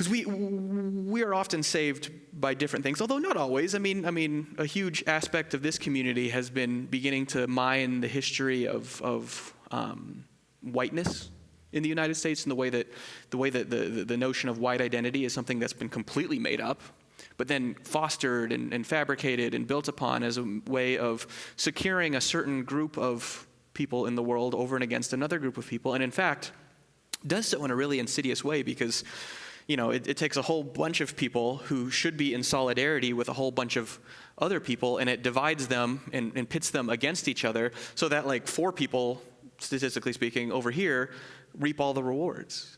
Because we are often saved by different things, although not always. I mean, a huge aspect of this community has been beginning to mine the history of whiteness in the United States, and the way that the notion of white identity is something that's been completely made up, but then fostered and fabricated and built upon as a way of securing a certain group of people in the world over and against another group of people, and in fact does so in a really insidious way, because it takes a whole bunch of people who should be in solidarity with a whole bunch of other people, and it divides them and pits them against each other, so that like 4 people, statistically speaking, over here reap all the rewards.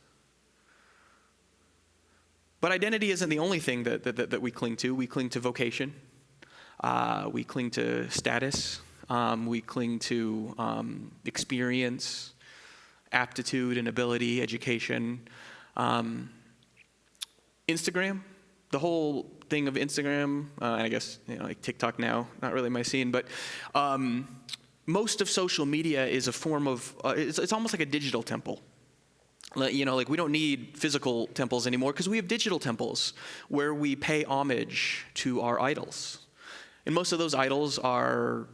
But identity isn't the only thing that we cling to. We cling to vocation. We cling to status. We cling to experience, aptitude and ability, education. Instagram, the whole thing of Instagram, and I guess like TikTok now, not really my scene, but most of social media is a form of, it's almost like a digital temple. Like we don't need physical temples anymore because we have digital temples where we pay homage to our idols. And most of those idols are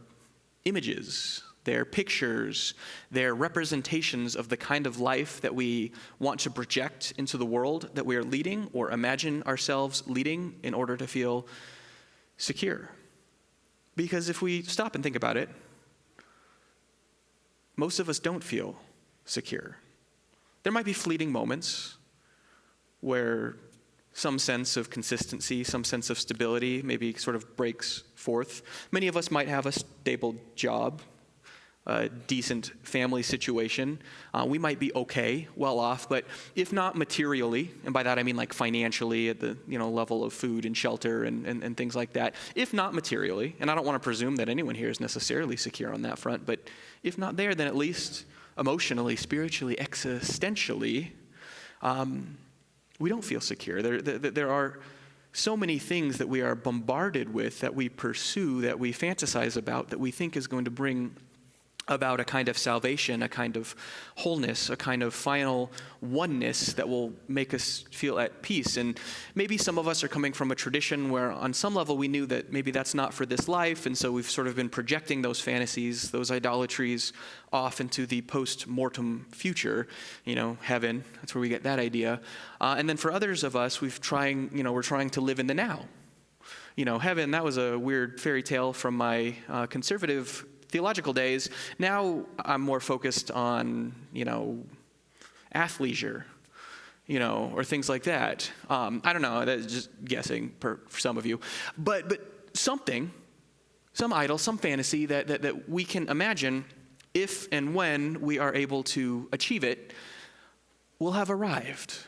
images, they're pictures, they're representations of the kind of life that we want to project into the world that we are leading or imagine ourselves leading in order to feel secure. Because if we stop and think about it, most of us don't feel secure. There might be fleeting moments where some sense of consistency, some sense of stability maybe sort of breaks forth. Many of us might have a stable job, a decent family situation. We might be okay, well off, but if not materially, and by that I mean like financially at the level of food and shelter and things like that, if not materially, and I don't want to presume that anyone here is necessarily secure on that front, but if not there, then at least emotionally, spiritually, existentially, we don't feel secure. There are so many things that we are bombarded with, that we pursue, that we fantasize about, that we think is going to bring about a kind of salvation, a kind of wholeness, a kind of final oneness that will make us feel at peace. And maybe some of us are coming from a tradition where on some level we knew that maybe that's not for this life, and so we've sort of been projecting those fantasies, those idolatries off into the post-mortem future, heaven. That's where we get that idea. And then for others of us, we're trying to live in the now. Heaven, that was a weird fairy tale from my conservative theological days. Now I'm more focused on, athleisure, or things like that. I don't know, that's just guessing for some of you. But something, some idol, some fantasy that we can imagine, if and when we are able to achieve it, will have arrived.